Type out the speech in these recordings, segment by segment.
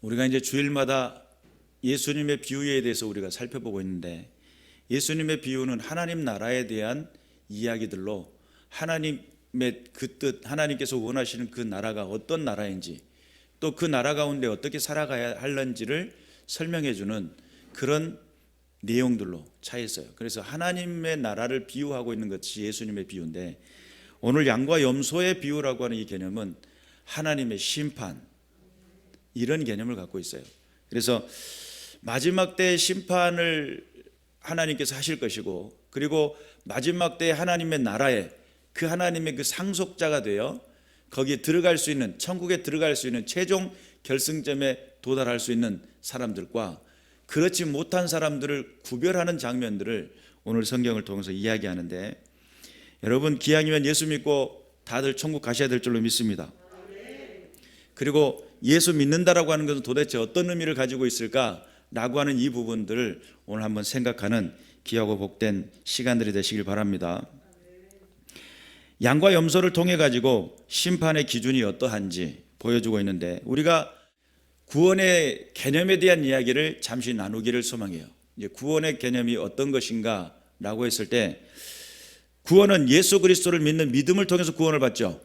우리가 이제 주일마다 예수님의 비유에 대해서 우리가 살펴보고 있는데, 예수님의 비유는 하나님 나라에 대한 이야기들로 하나님의 그 뜻, 하나님께서 원하시는 그 나라가 어떤 나라인지, 또 그 나라 가운데 어떻게 살아가야 할는지를 설명해 주는 그런 내용들로 차 있어요. 그래서 하나님의 나라를 비유하고 있는 것이 예수님의 비유인데, 오늘 양과 염소의 비유라고 하는 이 개념은 하나님의 심판, 이런 개념을 갖고 있어요. 그래서 마지막 때의 심판을 하나님께서 하실 것이고, 그리고 마지막 때의 하나님의 나라에 그 하나님의 그 상속자가 되어 거기에 들어갈 수 있는, 천국에 들어갈 수 있는 최종 결승점에 도달할 수 있는 사람들과 그렇지 못한 사람들을 구별하는 장면들을 오늘 성경을 통해서 이야기하는데, 여러분 기왕이면 예수 믿고 다들 천국 가셔야 될 줄로 믿습니다. 그리고 예수 믿는다라고 하는 것은 도대체 어떤 의미를 가지고 있을까라고 하는 이 부분들을 오늘 한번 생각하는 귀하고 복된 시간들이 되시길 바랍니다. 양과 염소를 통해 가지고 심판의 기준이 어떠한지 보여주고 있는데, 우리가 구원의 개념에 대한 이야기를 잠시 나누기를 소망해요. 이제 구원의 개념이 어떤 것인가라고 했을 때, 구원은 예수 그리스도를 믿는 믿음을 통해서 구원을 받죠.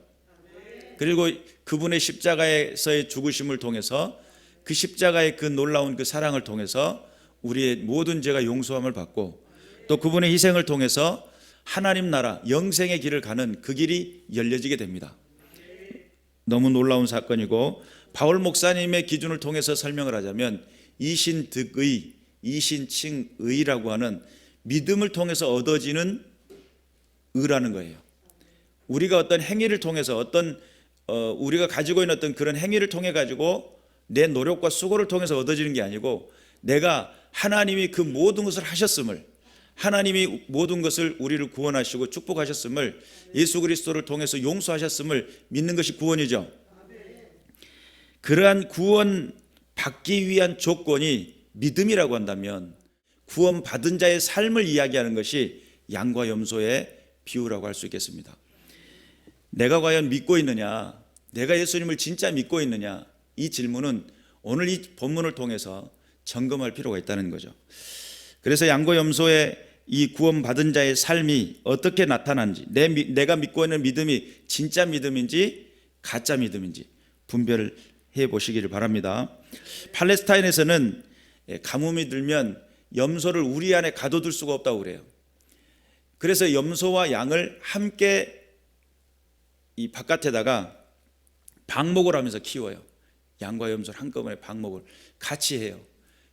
그리고 그분의 십자가에서의 죽으심을 통해서, 그 십자가의 그 놀라운 그 사랑을 통해서 우리의 모든 죄가 용서함을 받고, 또 그분의 희생을 통해서 하나님 나라 영생의 길을 가는 그 길이 열려지게 됩니다. 너무 놀라운 사건이고, 바울 목사님의 기준을 통해서 설명을 하자면 이신득의, 이신칭의라고 하는 믿음을 통해서 얻어지는 의라는 거예요. 우리가 어떤 행위를 통해서, 우리가 가지고 있는 어떤 그런 행위를 통해 가지고 내 노력과 수고를 통해서 얻어지는 게 아니고, 내가 하나님이 그 모든 것을 하셨음을, 하나님이 모든 것을 우리를 구원하시고 축복하셨음을, 예수 그리스도를 통해서 용서하셨음을 믿는 것이 구원이죠. 그러한 구원 받기 위한 조건이 믿음이라고 한다면, 구원 받은 자의 삶을 이야기하는 것이 양과 염소의 비유라고 할 수 있겠습니다. 내가 과연 믿고 있느냐, 내가 예수님을 진짜 믿고 있느냐, 이 질문은 오늘 이 본문을 통해서 점검할 필요가 있다는 거죠. 그래서 양과 염소의 이 구원받은 자의 삶이 어떻게 나타나는지, 내가 믿고 있는 믿음이 진짜 믿음인지 가짜 믿음인지 분별을 해보시기를 바랍니다. 팔레스타인에서는 가뭄이 들면 염소를 우리 안에 가둬둘 수가 없다고 그래요. 그래서 염소와 양을 함께 이 바깥에다가 방목을 하면서 키워요. 양과 염소를 한꺼번에 방목을 같이 해요.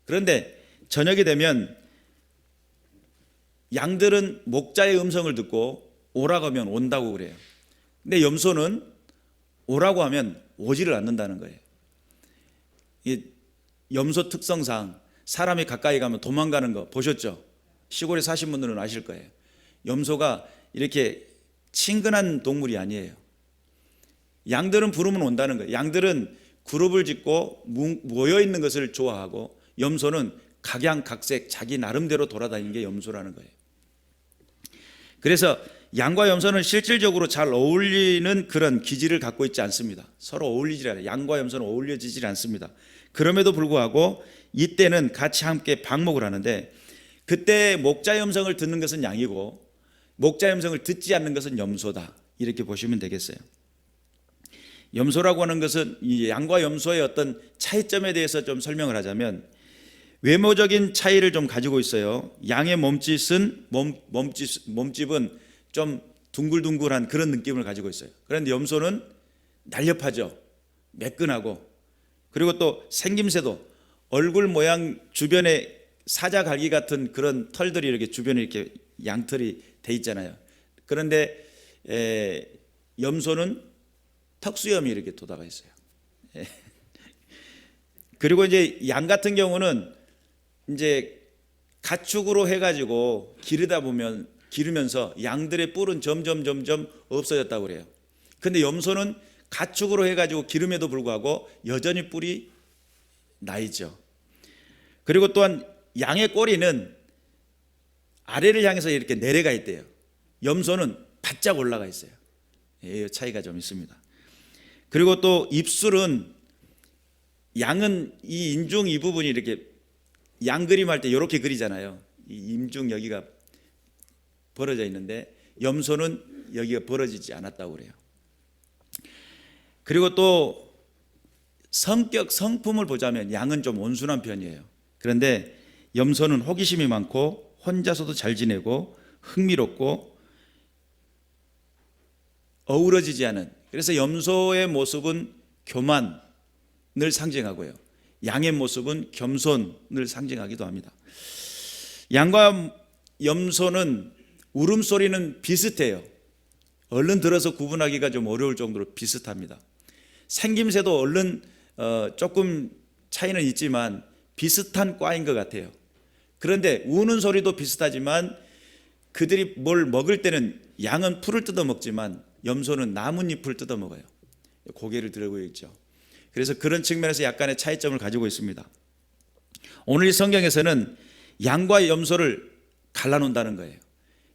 그런데 저녁이 되면 양들은 목자의 음성을 듣고 오라고 하면 온다고 그래요. 근데 염소는 오라고 하면 오지를 않는다는 거예요. 이 염소 특성상 사람이 가까이 가면 도망가는 거 보셨죠? 시골에 사신 분들은 아실 거예요. 염소가 이렇게 친근한 동물이 아니에요. 양들은 부르면 온다는 거예요. 양들은 그룹을 짓고 모여 있는 것을 좋아하고, 염소는 각양각색 자기 나름대로 돌아다니는 게 염소라는 거예요. 그래서 양과 염소는 실질적으로 잘 어울리는 그런 기질을 갖고 있지 않습니다. 서로 어울리지 않아요. 양과 염소는 어울려지지 않습니다. 그럼에도 불구하고 이때는 같이 함께 방목을 하는데, 그때 목자의 음성을 듣는 것은 양이고 목자의 음성을 듣지 않는 것은 염소다, 이렇게 보시면 되겠어요. 염소라고 하는 것은 이 양과 염소의 어떤 차이점에 대해서 좀 설명을 하자면, 외모적인 차이를 좀 가지고 있어요. 양의 몸집은 좀 둥글둥글한 그런 느낌을 가지고 있어요. 그런데 염소는 날렵하죠. 매끈하고, 그리고 또 생김새도 얼굴 모양 주변에 사자갈기 같은 그런 털들이 이렇게 주변에 이렇게 양털이 돼 있잖아요. 그런데 염소는 턱수염이 이렇게 돋아가 있어요. 그리고 이제 양 같은 경우는 이제 가축으로 해가지고 기르면서 양들의 뿔은 점점 없어졌다고 그래요. 근데 염소는 가축으로 해가지고 기름에도 불구하고 여전히 뿔이 나 있죠. 그리고 또한 양의 꼬리는 아래를 향해서 이렇게 내려가 있대요. 염소는 바짝 올라가 있어요. 이 차이가 좀 있습니다. 그리고 또 입술은 양은 이 인중 이 부분이 이렇게 양 그림할 때 이렇게 그리잖아요. 이 인중 여기가 벌어져 있는데 염소는 여기가 벌어지지 않았다고 그래요. 그리고 또 성격, 성품을 보자면 양은 좀 온순한 편이에요. 그런데 염소는 호기심이 많고 혼자서도 잘 지내고 흥미롭고 어우러지지 않은, 그래서 염소의 모습은 교만을 상징하고요, 양의 모습은 겸손을 상징하기도 합니다. 양과 염소는 울음소리는 비슷해요. 얼른 들어서 구분하기가 좀 어려울 정도로 비슷합니다. 생김새도 얼른 조금 차이는 있지만 비슷한 과인 것 같아요. 그런데 우는 소리도 비슷하지만 그들이 뭘 먹을 때는 양은 풀을 뜯어 먹지만 염소는 나뭇잎을 뜯어 먹어요. 고개를 들고 있죠. 그래서 그런 측면에서 약간의 차이점을 가지고 있습니다. 오늘 이 성경에서는 양과 염소를 갈라놓는다는 거예요.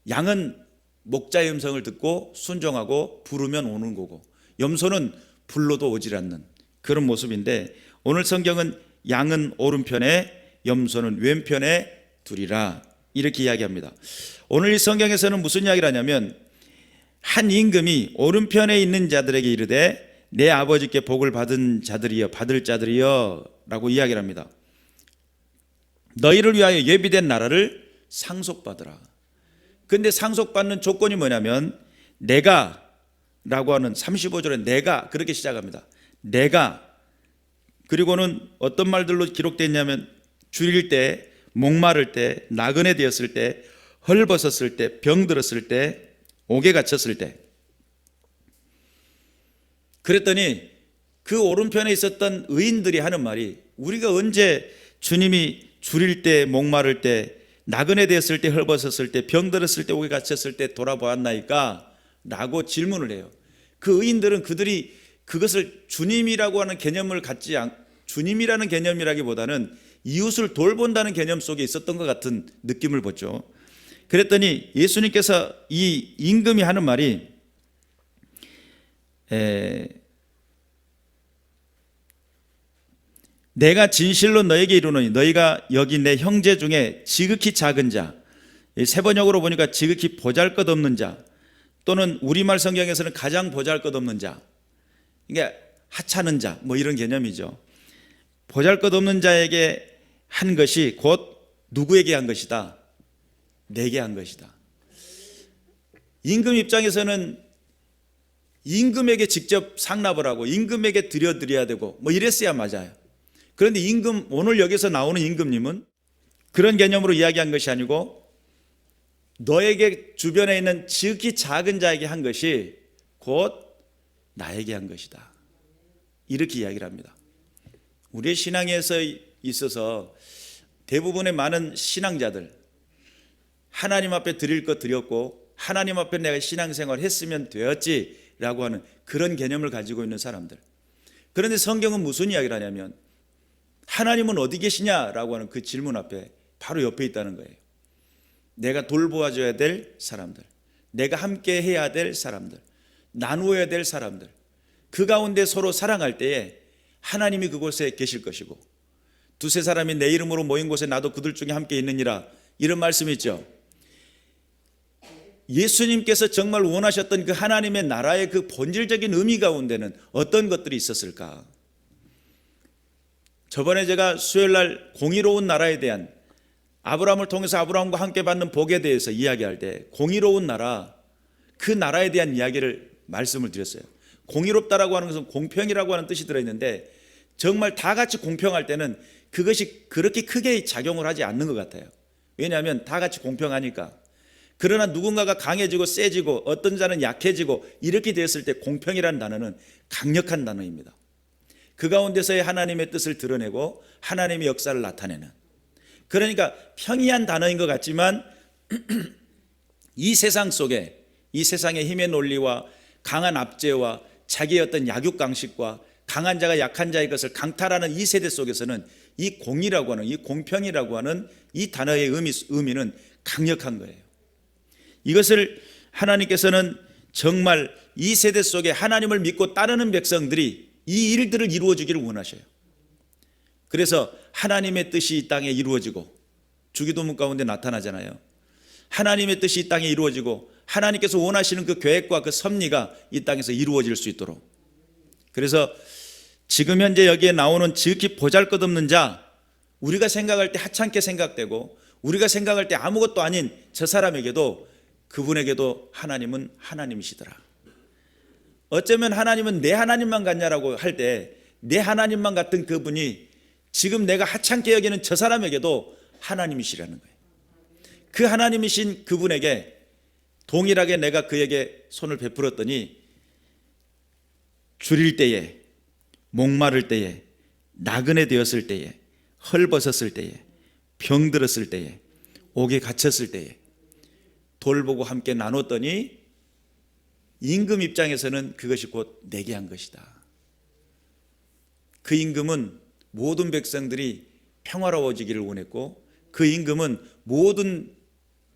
양은 목자의 음성을 듣고 순종하고 부르면 오는 거고, 염소는 불러도 오질 않는 그런 모습인데, 오늘 성경은 양은 오른편에 염소는 왼편에 두리라 이렇게 이야기합니다. 오늘 이 성경에서는 무슨 이야기를 하냐면, 한 임금이 오른편에 있는 자들에게 이르되 내 아버지께 복을 받은 자들이여, 받을 자들이여 라고 이야기를 합니다. 너희를 위하여 예비된 나라를 상속받으라. 근데 상속받는 조건이 뭐냐면 내가 라고 하는 35절에 내가 그렇게 시작합니다. 내가, 그리고는 어떤 말들로 기록되어 있냐면 줄일 때, 목마를 때, 나그네 되었을 때, 헐벗었을 때, 병들었을 때, 옥에 갇혔을 때. 그랬더니 그 오른편에 있었던 의인들이 하는 말이, 우리가 언제 주님이 줄일 때, 목마를 때, 나그네 되었을 때, 헐벗었을 때, 병들었을 때, 옥에 갇혔을 때 돌아보았나이까? 라고 질문을 해요. 그 의인들은 그들이 그것을 주님이라고 하는 개념을 갖지 주님이라는 개념이라기보다는 이웃을 돌본다는 개념 속에 있었던 것 같은 느낌을 보죠. 그랬더니 예수님께서 이 임금이 하는 말이 내가 진실로 너에게 이르노니 너희가 여기 내 형제 중에 지극히 작은 자, 세번역으로 보니까 지극히 보잘것없는 자, 또는 우리말 성경에서는 가장 보잘것없는 자, 이게 하찮은 자, 뭐 이런 개념이죠. 보잘것없는 자에게 한 것이 곧 누구에게 한 것이다? 내게 한 것이다. 임금 입장에서는 임금에게 직접 상납을 하고 임금에게 드려야 되고 뭐 이랬어야 맞아요. 그런데 임금, 오늘 여기서 나오는 임금님은 그런 개념으로 이야기한 것이 아니고 너에게 주변에 있는 지극히 작은 자에게 한 것이 곧 나에게 한 것이다. 이렇게 이야기를 합니다. 우리의 신앙에서 있어서 대부분의 많은 신앙자들, 하나님 앞에 드릴 것 드렸고 하나님 앞에 내가 신앙생활 했으면 되었지라고 하는 그런 개념을 가지고 있는 사람들. 그런데 성경은 무슨 이야기를 하냐면 하나님은 어디 계시냐라고 하는 그 질문 앞에 바로 옆에 있다는 거예요. 내가 돌보아줘야 될 사람들, 내가 함께 해야 될 사람들, 나누어야 될 사람들, 그 가운데 서로 사랑할 때에 하나님이 그곳에 계실 것이고, 두세 사람이 내 이름으로 모인 곳에 나도 그들 중에 함께 있느니라, 이런 말씀이 있죠. 예수님께서 정말 원하셨던 그 하나님의 나라의 그 본질적인 의미 가운데는 어떤 것들이 있었을까? 저번에 제가 수요일날 공의로운 나라에 대한, 아브라함을 통해서 아브라함과 함께 받는 복에 대해서 이야기할 때 공의로운 나라, 그 나라에 대한 이야기를 말씀을 드렸어요. 공의롭다라고 하는 것은 공평이라고 하는 뜻이 들어있는데 정말 다 같이 공평할 때는 그것이 그렇게 크게 작용을 하지 않는 것 같아요. 왜냐하면 다 같이 공평하니까. 그러나 누군가가 강해지고 세지고 어떤 자는 약해지고 이렇게 되었을 때 공평이라는 단어는 강력한 단어입니다. 그 가운데서의 하나님의 뜻을 드러내고 하나님의 역사를 나타내는, 그러니까 평이한 단어인 것 같지만 이 세상 속에, 이 세상의 힘의 논리와 강한 압제와 자기의 어떤 약육강식과 강한 자가 약한 자의 것을 강탈하는 이 세대 속에서는 이 공의라고 하는, 이 공평이라고 하는 이 단어의 의미는 강력한 거예요. 이것을 하나님께서는 정말 이 세대 속에 하나님을 믿고 따르는 백성들이 이 일들을 이루어 주기를 원하셔요. 그래서 하나님의 뜻이 이 땅에 이루어지고, 주기도문 가운데 나타나잖아요. 하나님의 뜻이 이 땅에 이루어지고 하나님께서 원하시는 그 계획과 그 섭리가 이 땅에서 이루어질 수 있도록. 그래서 지금 현재 여기에 나오는 지극히 보잘것없는 자, 우리가 생각할 때 하찮게 생각되고 우리가 생각할 때 아무것도 아닌 저 사람에게도, 그분에게도 하나님은 하나님이시더라. 어쩌면 하나님은 내 하나님만 같냐라고 할 때, 내 하나님만 같은 그분이 지금 내가 하찮게 여기는 저 사람에게도 하나님이시라는 거예요. 그 하나님이신 그분에게 동일하게 내가 그에게 손을 베풀었더니 줄일 때에, 목마를 때에, 나그네 되었을 때에, 헐벗었을 때에, 병들었을 때에, 옥에 갇혔을 때에 돌보고 함께 나눴더니 임금 입장에서는 그것이 곧 내게 한 것이다. 그 임금은 모든 백성들이 평화로워지기를 원했고, 그 임금은 모든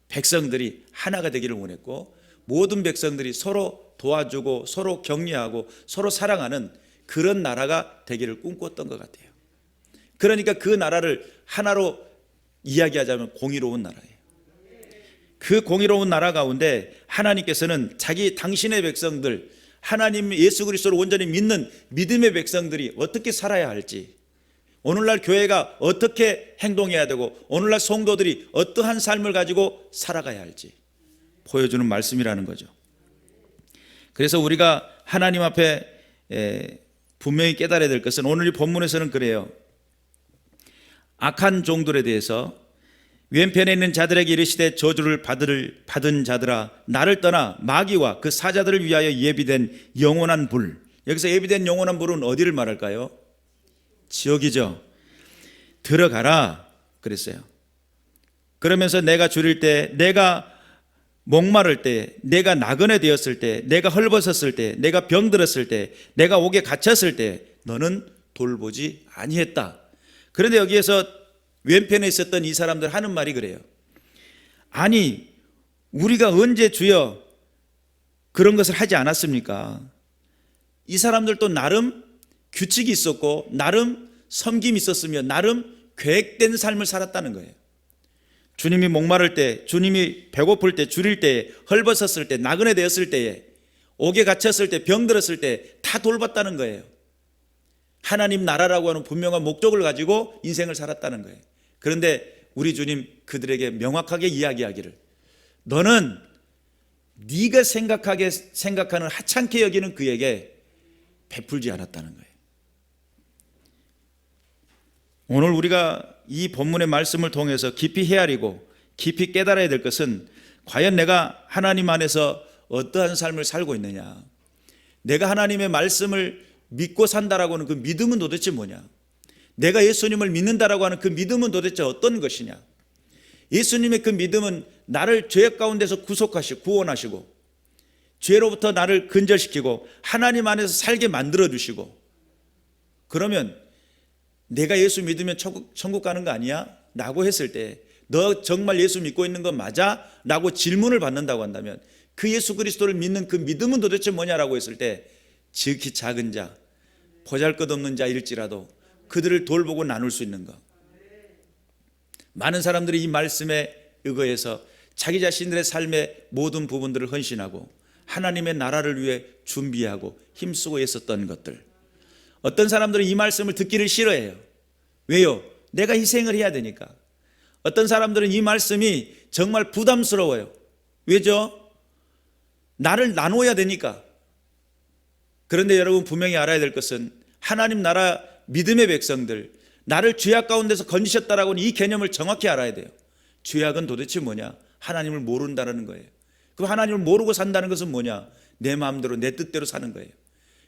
백성들이 하나가 되기를 원했고, 모든 백성들이 서로 도와주고 서로 격려하고 서로 사랑하는 그런 나라가 되기를 꿈꿨던 것 같아요. 그러니까 그 나라를 하나로 이야기하자면 공의로운 나라예요. 그 공의로운 나라 가운데 하나님께서는 당신의 백성들, 하나님 예수 그리스도를 온전히 믿는 믿음의 백성들이 어떻게 살아야 할지, 오늘날 교회가 어떻게 행동해야 되고 오늘날 성도들이 어떠한 삶을 가지고 살아가야 할지 보여주는 말씀이라는 거죠. 그래서 우리가 하나님 앞에 분명히 깨달아야 될 것은, 오늘 이 본문에서는 그래요. 악한 종들에 대해서 왼편에 있는 자들에게 이르시되 저주를 받은 자들아, 나를 떠나 마귀와 그 사자들을 위하여 예비된 영원한 불. 여기서 예비된 영원한 불은 어디를 말할까요? 지옥이죠. 들어가라 그랬어요. 그러면서 내가 줄일 때, 내가 목마를 때, 내가 나그네 되었을 때, 내가 헐벗었을 때, 내가 병들었을 때, 내가 옥에 갇혔을 때 너는 돌보지 아니했다. 그런데 여기에서 왼편에 있었던 이 사람들 하는 말이 그래요. 아니, 우리가 언제 주여 그런 것을 하지 않았습니까? 이 사람들도 나름 규칙이 있었고 나름 섬김이 있었으며 나름 계획된 삶을 살았다는 거예요. 주님이 목마를 때, 주님이 배고플 때, 줄일 때, 헐벗었을 때, 나그네 되었을 때에, 옥에 갇혔을 때, 병들었을 때 다 돌봤다는 거예요. 하나님 나라라고 하는 분명한 목적을 가지고 인생을 살았다는 거예요. 그런데 우리 주님 그들에게 명확하게 이야기하기를, 너는 네가 생각하는 하찮게 여기는 그에게 베풀지 않았다는 거예요. 오늘 우리가 이 본문의 말씀을 통해서 깊이 헤아리고 깊이 깨달아야 될 것은, 과연 내가 하나님 안에서 어떠한 삶을 살고 있느냐, 내가 하나님의 말씀을 믿고 산다라고 하는 그 믿음은 도대체 뭐냐, 내가 예수님을 믿는다라고 하는 그 믿음은 도대체 어떤 것이냐. 예수님의 그 믿음은 나를 죄 가운데서 구속하시고 구원하시고 죄로부터 나를 근절시키고 하나님 안에서 살게 만들어주시고, 그러면 내가 예수 믿으면 천국 가는 거 아니야? 라고 했을 때, 너 정말 예수 믿고 있는 거 맞아? 라고 질문을 받는다고 한다면, 그 예수 그리스도를 믿는 그 믿음은 도대체 뭐냐라고 했을 때, 지극히 작은 자, 보잘것없는 자일지라도 그들을 돌보고 나눌 수 있는 것. 많은 사람들이 이 말씀에 의거해서 자기 자신들의 삶의 모든 부분들을 헌신하고 하나님의 나라를 위해 준비하고 힘쓰고 애썼던 것들. 어떤 사람들은 이 말씀을 듣기를 싫어해요. 왜요? 내가 희생을 해야 되니까. 어떤 사람들은 이 말씀이 정말 부담스러워요. 왜죠? 나를 나눠야 되니까. 그런데 여러분 분명히 알아야 될 것은, 하나님 나라 믿음의 백성들, 나를 죄악 가운데서 건지셨다라고 하는 이 개념을 정확히 알아야 돼요. 죄악은 도대체 뭐냐? 하나님을 모른다는 거예요. 그 하나님을 모르고 산다는 것은 뭐냐? 내 마음대로 내 뜻대로 사는 거예요.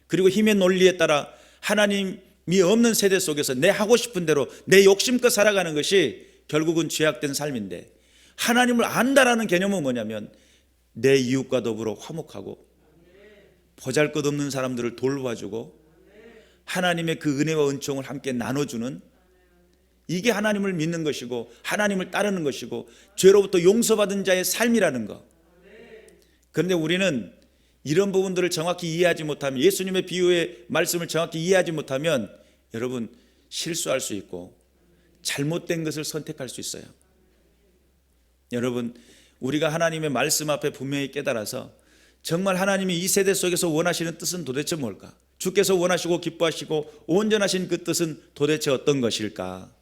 그리고 힘의 논리에 따라 하나님이 없는 세대 속에서 내 하고 싶은 대로 내 욕심껏 살아가는 것이 결국은 죄악된 삶인데, 하나님을 안다라는 개념은 뭐냐면 내 이웃과 더불어 화목하고 보잘것없는 사람들을 돌봐주고 하나님의 그 은혜와 은총을 함께 나눠주는, 이게 하나님을 믿는 것이고 하나님을 따르는 것이고 죄로부터 용서받은 자의 삶이라는 것. 그런데 우리는 이런 부분들을 정확히 이해하지 못하면, 예수님의 비유의 말씀을 정확히 이해하지 못하면, 여러분 실수할 수 있고 잘못된 것을 선택할 수 있어요. 여러분, 우리가 하나님의 말씀 앞에 분명히 깨달아서 정말 하나님이 이 세대 속에서 원하시는 뜻은 도대체 뭘까? 주께서 원하시고 기뻐하시고 온전하신 그 뜻은 도대체 어떤 것일까?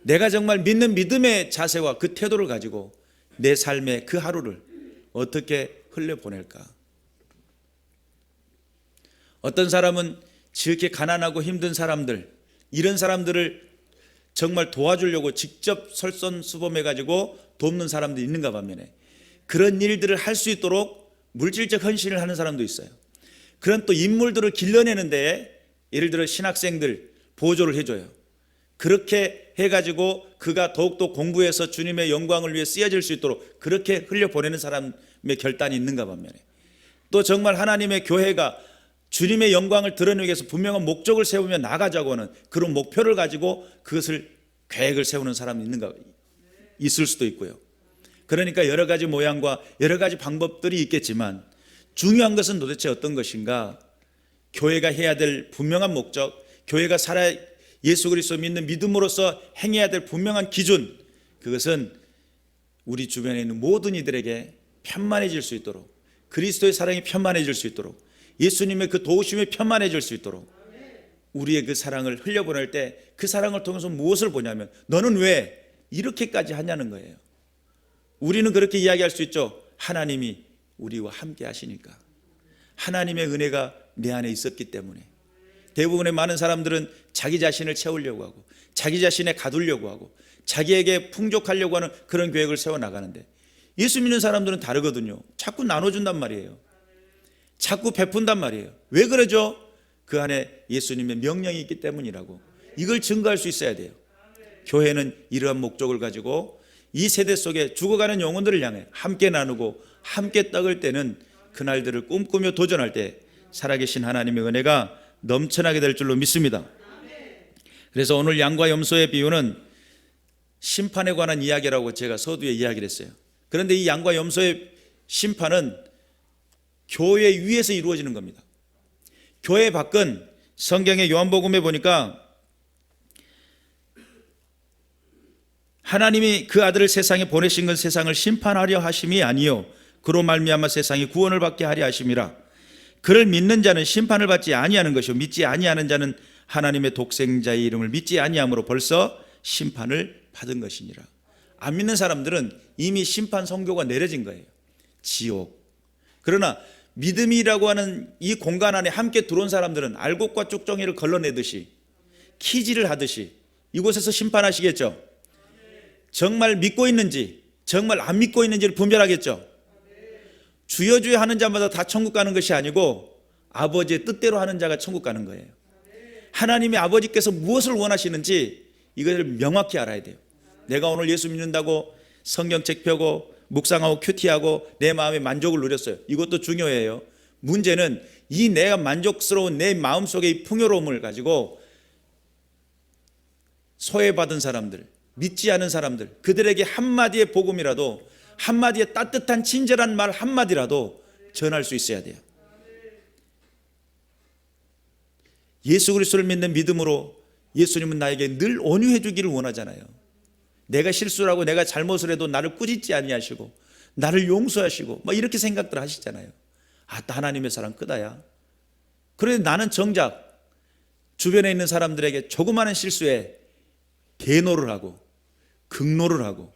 내가 정말 믿는 믿음의 자세와 그 태도를 가지고 내 삶의 그 하루를 어떻게 흘려보낼까? 어떤 사람은 지극히 가난하고 힘든 사람들, 이런 사람들을 정말 도와주려고 직접 설선수범해가지고 돕는 사람도 있는가 반면에 그런 일들을 할 수 있도록 물질적 헌신을 하는 사람도 있어요. 그런 또 인물들을 길러내는 데에 예를 들어 신학생들 보조를 해줘요. 그렇게 해가지고 그가 더욱더 공부해서 주님의 영광을 위해 쓰여질 수 있도록 그렇게 흘려보내는 사람의 결단이 있는가 반면에 또 정말 하나님의 교회가 주님의 영광을 드러내기 위해서 분명한 목적을 세우며 나가자고 하는 그런 목표를 가지고 그것을 계획을 세우는 사람이 있을 수도 있고요. 그러니까 여러 가지 모양과 여러 가지 방법들이 있겠지만 중요한 것은 도대체 어떤 것인가? 교회가 해야 될 분명한 목적, 교회가 살아 예수 그리스도 믿는 믿음으로써 행해야 될 분명한 기준, 그것은 우리 주변에 있는 모든 이들에게 편만해질 수 있도록, 그리스도의 사랑이 편만해질 수 있도록, 예수님의 그 도우심이 편만해질 수 있도록 우리의 그 사랑을 흘려보낼 때 그 사랑을 통해서 무엇을 보냐면 너는 왜 이렇게까지 하냐는 거예요. 우리는 그렇게 이야기할 수 있죠. 하나님이 우리와 함께 하시니까, 하나님의 은혜가 내 안에 있었기 때문에. 대부분의 많은 사람들은 자기 자신을 채우려고 하고 자기 자신에 가두려고 하고 자기에게 풍족하려고 하는 그런 계획을 세워나가는데 예수 믿는 사람들은 다르거든요. 자꾸 나눠준단 말이에요. 자꾸 베푼단 말이에요. 왜 그러죠? 그 안에 예수님의 명령이 있기 때문이라고. 이걸 증거할 수 있어야 돼요. 교회는 이러한 목적을 가지고 이 세대 속에 죽어가는 영혼들을 향해 함께 나누고 함께 떡을 떼는 그날들을 꿈꾸며 도전할 때 살아계신 하나님의 은혜가 넘쳐나게 될 줄로 믿습니다. 그래서 오늘 양과 염소의 비유는 심판에 관한 이야기라고 제가 서두에 이야기를 했어요. 그런데 이 양과 염소의 심판은 교회 위에서 이루어지는 겁니다. 교회 밖은 성경의 요한복음에 보니까 하나님이 그 아들을 세상에 보내신 건 세상을 심판하려 하심이 아니요 그로 말미암아 세상이 구원을 받게 하려 하심이라. 그를 믿는 자는 심판을 받지 아니하는 것이요 믿지 아니하는 자는 하나님의 독생자의 이름을 믿지 아니함으로 벌써 심판을 받은 것이니라. 안 믿는 사람들은 이미 심판 선고가 내려진 거예요. 지옥. 그러나 믿음이라고 하는 이 공간 안에 함께 들어온 사람들은 알곡과 쭉정이를 걸러내듯이 키질을 하듯이 이곳에서 심판하시겠죠. 정말 믿고 있는지 정말 안 믿고 있는지를 분별하겠죠. 주여 주여 하는 자마다 다 천국 가는 것이 아니고 아버지의 뜻대로 하는 자가 천국 가는 거예요. 하나님의 아버지께서 무엇을 원하시는지 이것을 명확히 알아야 돼요. 내가 오늘 예수 믿는다고 성경책 펴고 묵상하고 큐티하고 내 마음의 만족을 누렸어요. 이것도 중요해요. 문제는 이 내가 만족스러운 내 마음속의 풍요로움을 가지고 소외받은 사람들, 믿지 않은 사람들, 그들에게 한마디의 복음이라도, 한마디의 따뜻한 친절한 말 한마디라도 전할 수 있어야 돼요. 예수 그리스도를 믿는 믿음으로 예수님은 나에게 늘 온유해 주기를 원하잖아요. 내가 실수를 하고 내가 잘못을 해도 나를 꾸짖지 아니하시고 나를 용서하시고 막 이렇게 생각들 하시잖아요. 하나님의 사랑 크다야. 그런데 나는 정작 주변에 있는 사람들에게 조그마한 실수에 대노를 하고 극노를 하고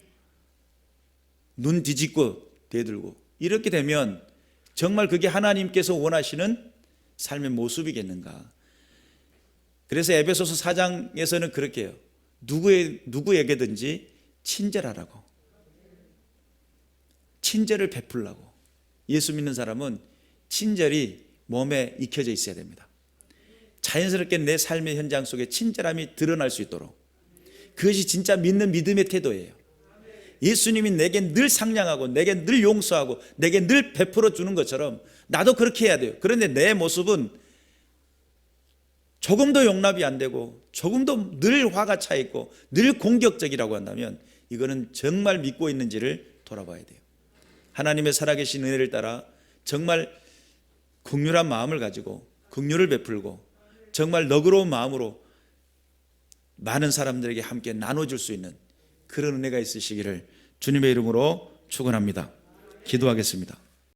눈 뒤집고 대들고 이렇게 되면 정말 그게 하나님께서 원하시는 삶의 모습이겠는가. 그래서 에베소서 4장에서는 그렇게 해요. 누구에게든지 친절하라고, 친절을 베풀라고. 예수 믿는 사람은 친절이 몸에 익혀져 있어야 됩니다. 자연스럽게 내 삶의 현장 속에 친절함이 드러날 수 있도록. 그것이 진짜 믿는 믿음의 태도예요. 예수님이 내게 늘 상냥하고 내게 늘 용서하고 내게 늘 베풀어 주는 것처럼 나도 그렇게 해야 돼요. 그런데 내 모습은 조금 더 용납이 안 되고 조금 더 늘 화가 차 있고 늘 공격적이라고 한다면 이거는 정말 믿고 있는지를 돌아봐야 돼요. 하나님의 살아계신 은혜를 따라 정말 긍휼한 마음을 가지고 긍휼을 베풀고 정말 너그러운 마음으로 많은 사람들에게 함께 나눠줄 수 있는 그런 은혜가 있으시기를 주님의 이름으로 축원합니다. 기도하겠습니다.